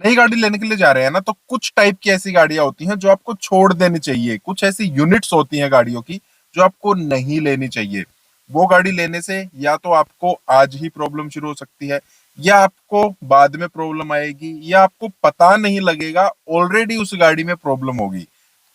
नई गाड़ी लेने के लिए जा रहे हैं ना, तो कुछ टाइप की ऐसी गाड़ियां होती हैं जो आपको छोड़ देनी चाहिए, कुछ ऐसी यूनिट्स होती हैं गाड़ियों की जो आपको नहीं लेनी चाहिए। वो गाड़ी लेने से या तो आपको आज ही प्रॉब्लम शुरू हो सकती है, या आपको बाद में प्रॉब्लम आएगी, या आपको पता नहीं लगेगा ऑलरेडी उस गाड़ी में प्रॉब्लम होगी,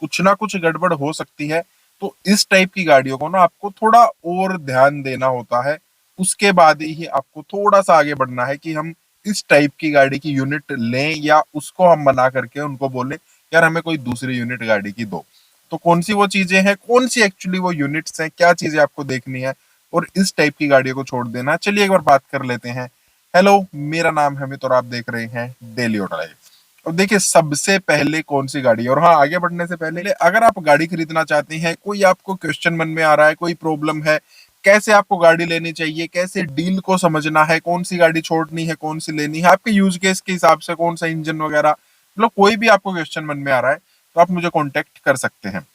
कुछ ना कुछ गड़बड़ हो सकती है। तो इस टाइप की गाड़ियों को ना आपको थोड़ा और ध्यान देना होता है, उसके बाद ही आपको थोड़ा सा आगे बढ़ना है कि हम इस टाइप की गाड़ी की यूनिट लें, या उसको हम मना करके उनको बोले यार हमें कोई दूसरी यूनिट गाड़ी की दो। तो कौन सी वो चीजें हैं, कौन सी एक्चुअली वो यूनिट्स हैं, क्या चीजें आपको देखनी है और इस टाइप की गाड़ियों को छोड़ देना, चलिए एक बार बात कर लेते हैं। हेलो, मेरा नाम है अमित और आप देख रहे हैं डेली ऑटो लाइफ। अब देखिए, सबसे पहले कौन सी गाड़ी है, और हाँ आगे बढ़ने से पहले अगर आप गाड़ी खरीदना चाहते हैं, कोई आपको क्वेश्चन मन में आ रहा है, कोई प्रॉब्लम है, कैसे आपको गाड़ी लेनी चाहिए, कैसे डील को समझना है, कौन सी गाड़ी छोड़नी है, कौन सी लेनी है, आपके यूज केस के हिसाब से कौन सा इंजन वगैरह, मतलब कोई भी आपको क्वेश्चन मन में आ रहा है तो आप मुझे कांटेक्ट कर सकते हैं।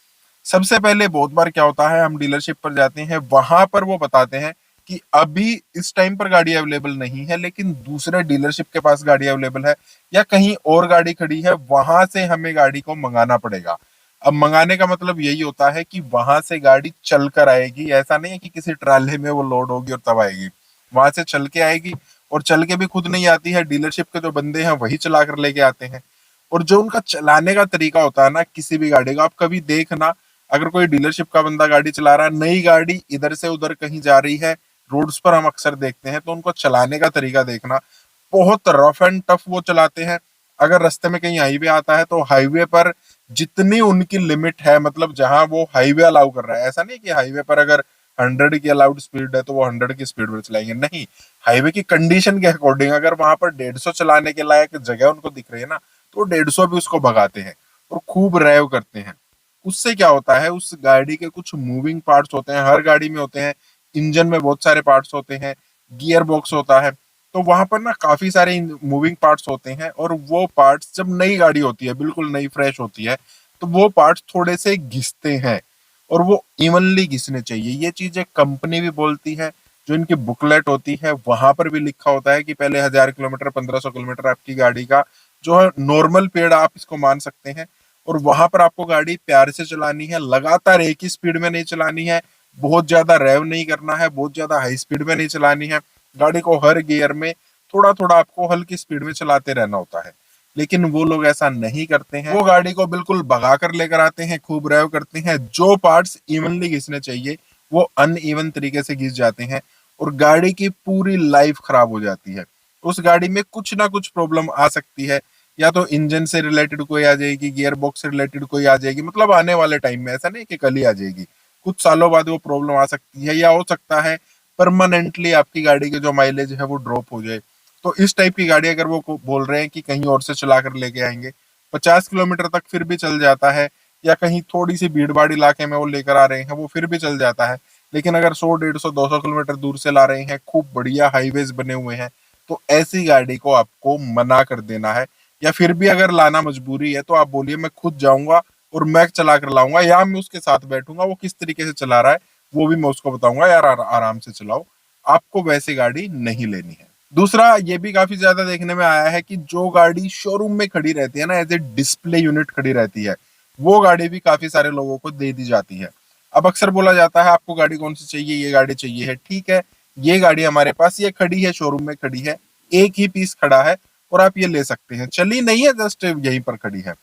सबसे पहले बहुत बार क्या होता है, हम डीलरशिप पर जाते हैं, वहां पर वो बताते हैं कि अभी इस टाइम पर गाड़ी अवेलेबल नहीं है, लेकिन दूसरे डीलरशिप के पास गाड़ी अवेलेबल है, या कहीं और गाड़ी खड़ी है, वहां से हमें गाड़ी को मंगाना पड़ेगा। अब मंगाने का मतलब यही होता है कि वहां से गाड़ी चल कर आएगी, ऐसा नहीं है कि किसी ट्राले में वो लोड होगी और तब आएगी। वहां से चल के आएगी, और चल के भी खुद नहीं आती है, डीलरशिप के जो बंदे हैं वही चला कर लेके आते हैं। और जो उनका चलाने का तरीका होता है ना किसी भी गाड़ी का, आप कभी देखना, अगर कोई डीलरशिप का बंदा गाड़ी चला रहा है, नई गाड़ी इधर से उधर कहीं जा रही है, रोड्स पर हम अक्सर देखते हैं, तो उनको चलाने का तरीका देखना, बहुत रफ एंड टफ वो चलाते हैं। अगर रास्ते में कहीं हाईवे आता है तो हाईवे पर जितनी उनकी लिमिट है, मतलब जहां वो हाईवे अलाउ कर रहा है, ऐसा नहीं कि हाईवे पर अगर 100 की अलाउड स्पीड है तो वो 100 की स्पीड पर चलाएंगे, नहीं। हाईवे की कंडीशन के अकॉर्डिंग अगर वहां पर 150 चलाने के लायक जगह उनको दिख रही है ना, तो 150 भी उसको भगाते हैं और खूब ड्राइव करते हैं। उससे क्या होता है, उस गाड़ी के कुछ मूविंग पार्ट्स होते हैं, हर गाड़ी में होते हैं, इंजन में बहुत सारे पार्ट्स होते हैं, गियर बॉक्स होता है, तो वहां पर ना काफी सारे मूविंग पार्ट्स होते हैं, और वो पार्ट्स जब नई गाड़ी होती है, बिल्कुल नई फ्रेश होती है, तो वो पार्ट्स थोड़े से घिसते हैं, और वो इवनली घिसने चाहिए। ये चीजें कंपनी भी बोलती है, जो इनकी बुकलेट होती है वहां पर भी लिखा होता है कि पहले 1000 किलोमीटर 1500 किलोमीटर आपकी गाड़ी का जो है नॉर्मल पेड़, आप इसको मान सकते हैं। और वहां पर आपको गाड़ी प्यार से चलानी है, लगातार एक ही स्पीड में नहीं चलानी है, बहुत ज्यादा रेव नहीं करना है, बहुत ज्यादा हाई स्पीड में नहीं चलानी है। गाड़ी को हर गियर में थोड़ा थोड़ा आपको हल्की स्पीड में चलाते रहना होता है। लेकिन वो लोग ऐसा नहीं करते हैं, वो गाड़ी को बिल्कुल भगा कर लेकर आते हैं, खूब रेव करते हैं, जो पार्ट्स इवनली घिसने चाहिए वो अनइवन तरीके से घिस जाते हैं, और गाड़ी की पूरी लाइफ खराब हो जाती है। उस गाड़ी में कुछ ना कुछ प्रॉब्लम आ सकती है, या तो इंजन से रिलेटेड कोई आ जाएगी, गियर बॉक्स से रिलेटेड कोई आ जाएगी, मतलब आने वाले टाइम में, ऐसा नहीं कि कल ही आ जाएगी, कुछ सालों बाद वो प्रॉब्लम आ सकती है, या हो सकता है परमानेंटली आपकी गाड़ी के जो माइलेज है वो ड्रॉप हो जाए। तो इस टाइप की गाड़ी अगर वो बोल रहे हैं कि कहीं और से चला कर लेके आएंगे, 50 किलोमीटर तक फिर भी चल जाता है, या कहीं थोड़ी सी भीड़ भाड़ इलाके में वो लेकर आ रहे हैं वो फिर भी चल जाता है। लेकिन अगर 100 150 200 किलोमीटर दूर से ला रहे हैं, खूब बढ़िया हाईवेज बने हुए हैं, तो ऐसी गाड़ी को आपको मना कर देना है। या फिर भी अगर लाना मजबूरी है तो आप बोलिए मैं खुद जाऊंगा और मैं चला कर लाऊंगा, या मैं उसके साथ बैठूंगा, वो किस तरीके से चला रहा है वो भी मैं उसको बताऊंगा, यार आराम से चलाओ, आपको वैसी गाड़ी नहीं लेनी है। दूसरा ये भी काफी ज्यादा देखने में आया है कि जो गाड़ी शोरूम में खड़ी रहती है ना, एज ए डिस्प्ले यूनिट खड़ी रहती है, वो गाड़ी भी काफी सारे लोगों को दे दी जाती है। अब अक्सर बोला जाता है आपको गाड़ी कौन सी चाहिए, ये गाड़ी चाहिए है, ठीक है, ये गाड़ी हमारे पास ये खड़ी है, शोरूम में खड़ी है, एक ही पीस खड़ा है, और आप ये ले सकते हैं, चली नहीं है, जस्ट यहीं पर खड़ी है।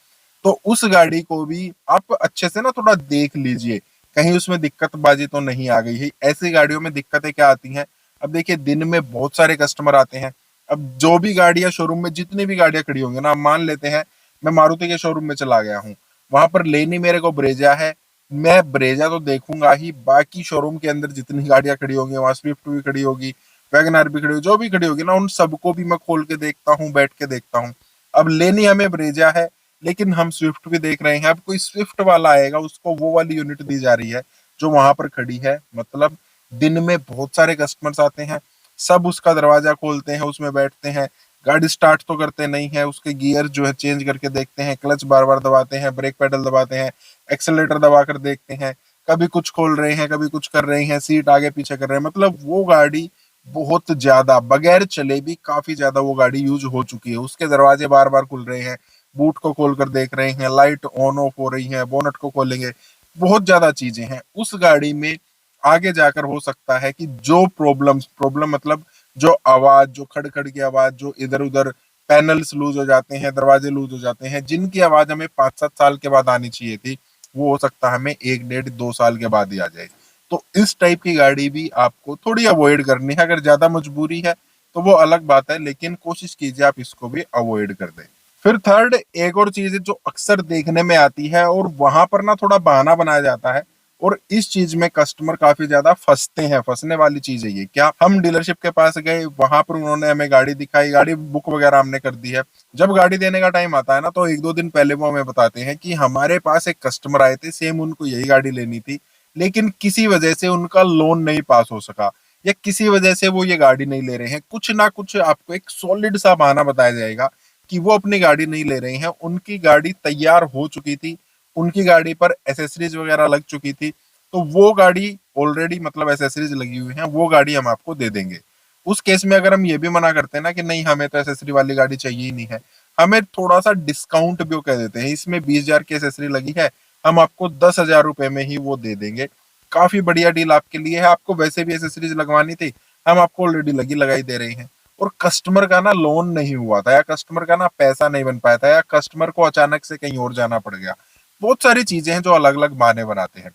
तो उस गाड़ी को भी आप अच्छे से ना थोड़ा देख लीजिए, कहीं उसमें दिक्कत बाजी तो नहीं आ गई है। ऐसी गाड़ियों में दिक्कतें क्या आती हैं, अब देखिए दिन में बहुत सारे कस्टमर आते हैं। अब जो भी गाड़ियां शोरूम में, जितनी भी गाड़ियां खड़ी होंगी ना, मान लेते हैं मैं मारुति के शोरूम में चला गया हूँ, वहां पर लेनी मेरे को ब्रेजा है, मैं ब्रेजा तो देखूंगा ही, बाकी शोरूम के अंदर जितनी गाड़ियां खड़ी होंगी, वहां स्विफ्ट भी खड़ी होगी, वैगनार भी खड़ी होगी, जो भी खड़ी होगी ना, उन सबको भी मैं खोल के देखता हूँ, बैठ के देखता हूँ। अब लेनी हमें ब्रेजा है, लेकिन हम स्विफ्ट भी देख रहे हैं, अब कोई स्विफ्ट वाला आएगा उसको वो वाली यूनिट दी जा रही है जो वहां पर खड़ी है, मतलब दिन में बहुत सारे कस्टमर्स आते हैं, सब उसका दरवाजा खोलते हैं, उसमें बैठते हैं, गाड़ी स्टार्ट तो करते नहीं है, उसके गियर जो है चेंज करके देखते हैं, क्लच बार बार दबाते हैं, ब्रेक पेडल दबाते हैं, एक्सेलेटर दबा कर देखते हैं, कभी कुछ खोल रहे हैं, कभी कुछ कर रहे हैं, सीट आगे पीछे कर रहे हैं, मतलब वो गाड़ी बहुत ज्यादा बगैर चले भी काफी ज्यादा वो गाड़ी यूज हो चुकी है। उसके दरवाजे बार बार खुल रहे हैं, बूट को खोल कर देख रहे हैं, लाइट ऑन ऑफ हो रही है, बोनट को खोलेंगे, बहुत ज्यादा चीजें हैं उस गाड़ी में। आगे जाकर हो सकता है कि जो प्रॉब्लम मतलब जो आवाज, जो खड़खड़ की आवाज, जो इधर उधर पैनल्स लूज हो जाते हैं, दरवाजे लूज हो जाते हैं, जिनकी आवाज हमें 5-7 साल के बाद आनी चाहिए थी, वो हो सकता है हमें 1-1.5-2 साल के बाद ही आ जाए। तो इस टाइप की गाड़ी भी आपको थोड़ी अवॉइड करनी है। अगर ज्यादा मजबूरी है तो वो अलग बात है, लेकिन कोशिश कीजिए आप इसको भी अवॉइड कर दें। फिर थर्ड, एक और चीज है जो अक्सर देखने में आती है और वहां पर ना थोड़ा बहाना बनाया जाता है, और इस चीज में कस्टमर काफी ज्यादा फंसते हैं। फंसने वाली चीज है ये। क्या, हम डीलरशिप के पास गए, वहां पर उन्होंने हमें गाड़ी दिखाई, गाड़ी बुक वगैरह हमने कर दी है, जब गाड़ी देने का टाइम आता है ना, तो 1-2 दिन पहले वो हमें बताते हैं कि हमारे पास एक कस्टमर आए थे, सेम उनको यही गाड़ी लेनी थी, लेकिन किसी वजह से उनका लोन नहीं पास हो सका, या किसी वजह से वो ये गाड़ी नहीं ले रहे हैं। कुछ ना कुछ आपको एक सॉलिड सा बहाना बताया जाएगा कि वो अपनी गाड़ी नहीं ले रहे हैं, उनकी गाड़ी तैयार हो चुकी थी, उनकी गाड़ी पर एसेसरीज वगैरह लग चुकी थी, तो वो गाड़ी ऑलरेडी मतलब एसेसरीज लगी हुई है, वो गाड़ी हम आपको दे देंगे। उस केस में अगर हम ये भी मना करते हैं ना कि नहीं हमें तो एसेसरी वाली गाड़ी चाहिए ही नहीं है, हमें थोड़ा सा डिस्काउंट भी वो कह देते हैं, इसमें 20,000 की एसेसरी लगी है, हम आपको 10,000 रुपए में ही वो दे देंगे। काफी बढ़िया डील आपके लिए है, आपको वैसे भी एसेसरीज लगवानी थी, हम आपको ऑलरेडी लगी लगाई दे रहे हैं। और कस्टमर का ना लोन नहीं हुआ था, या कस्टमर का ना पैसा नहीं बन पाया था, या कस्टमर को अचानक से कहीं और जाना पड़ गया। बहुत सारी चीजें हैं जो अलग अलग बहाने बनाते हैं।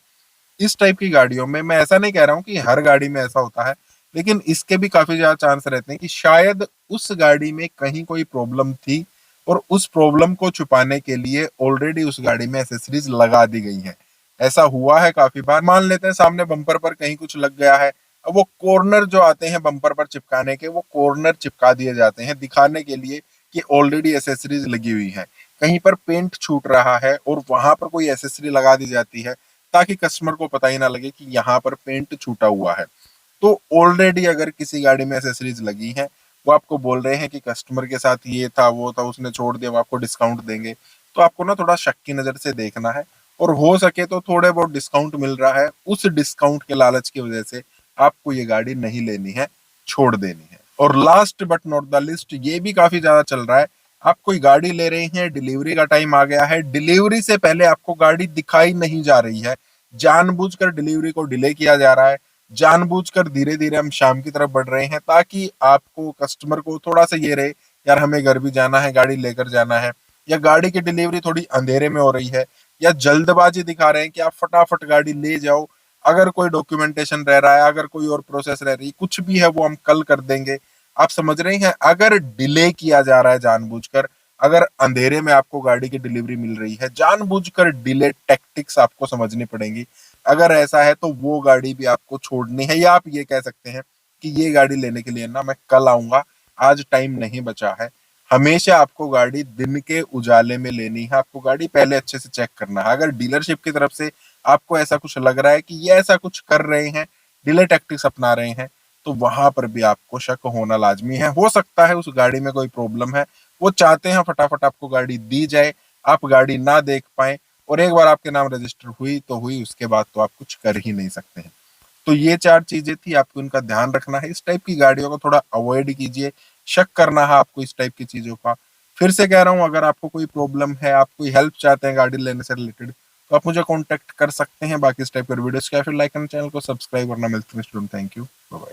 इस टाइप की गाड़ियों में मैं ऐसा नहीं कह रहा हूँ कि हर गाड़ी में ऐसा होता है, लेकिन इसके भी काफी ज्यादा चांस रहते हैं कि शायद उस गाड़ी में कहीं कोई प्रॉब्लम थी, और उस प्रॉब्लम को छुपाने के लिए ऑलरेडी उस गाड़ी में एसेसरीज लगा दी गई हैं। ऐसा हुआ है काफी बार। मान लेते हैं सामने बम्पर पर कहीं कुछ लग गया है, अब वो कॉर्नर जो आते हैं बम्पर पर चिपकाने के, वो कॉर्नर चिपका दिए जाते हैं दिखाने के लिए कि ऑलरेडी एसेसरीज लगी हुई है। कहीं पर पेंट छूट रहा है और वहां पर कोई एसेसरी लगा दी जाती है, ताकि कस्टमर को पता ही ना लगे कि यहाँ पर पेंट छूटा हुआ है। तो ऑलरेडी अगर किसी गाड़ी में एसेसरीज लगी हैं, वो आपको बोल रहे हैं कि कस्टमर के साथ ये था वो था, उसने छोड़ दिया, हम आपको डिस्काउंट देंगे, तो आपको ना थोड़ा शक की नजर से देखना है। और हो सके तो थोड़े बहुत डिस्काउंट मिल रहा है, उस डिस्काउंट के लालच की वजह से आपको ये गाड़ी नहीं लेनी है, छोड़ देनी है। और last but not the list, ये भी काफी ज्यादा चल रहा है। आप कोई गाड़ी ले रहे हैं, डिलीवरी का टाइम आ गया है, डिलीवरी से पहले आपको गाड़ी दिखाई नहीं जा रही है, जानबूझकर डिलीवरी को डिले किया जा रहा है, जानबूझकर धीरे धीरे हम शाम की तरफ बढ़ रहे हैं, ताकि आपको कस्टमर को थोड़ा सा ये रहे यार हमें घर भी जाना है, गाड़ी लेकर जाना है, या गाड़ी की डिलीवरी थोड़ी अंधेरे में हो रही है, या जल्दबाजी दिखा रहे हैं कि आप फटाफट गाड़ी ले जाओ, अगर कोई डॉक्यूमेंटेशन रह रहा है, अगर कोई और प्रोसेस रह रही है, कुछ भी है वो हम कल कर देंगे। आप समझ रहे हैं, अगर डिले किया जा रहा है जानबूझकर, अगर अंधेरे में आपको गाड़ी की डिलीवरी मिल रही है, जानबूझकर डिले टैक्टिक्स आपको समझनी पड़ेंगी। अगर ऐसा है तो वो गाड़ी भी आपको छोड़नी है, या आप ये कह सकते हैं कि ये गाड़ी लेने के लिए ना मैं कल आऊंगा, आज टाइम नहीं बचा है। हमेशा आपको गाड़ी दिन के उजाले में लेनी है, आपको गाड़ी पहले अच्छे से चेक करना है। अगर डीलरशिप की तरफ से आपको ऐसा कुछ लग रहा है कि ये ऐसा कुछ कर रहे हैं, डिले टैक्टिक्स अपना रहे हैं, तो वहां पर भी आपको शक होना लाजमी है। हो सकता है उस गाड़ी में कोई प्रॉब्लम है, वो चाहते हैं फटाफट आपको गाड़ी दी जाए, आप गाड़ी ना देख पाए, और एक बार आपके नाम रजिस्टर हुई तो हुई, उसके बाद तो आप कुछ कर ही नहीं सकते हैं। तो ये 4 चीजें थी, आपको इनका ध्यान रखना है। इस टाइप की गाड़ियों को थोड़ा अवॉइड कीजिए, शक करना है आपको इस टाइप की चीजों का। फिर से कह रहा हूँ, अगर आपको कोई प्रॉब्लम है, आप कोई हेल्प चाहते हैं गाड़ी लेने से रिलेटेड, तो आप मुझे कॉन्टेक्ट कर सकते हैं। बाकी इस टाइप के वीडियोस के फिर लाइक करना, चैनल को सब्सक्राइब करना। मिलते हैं student, thank you, bye bye.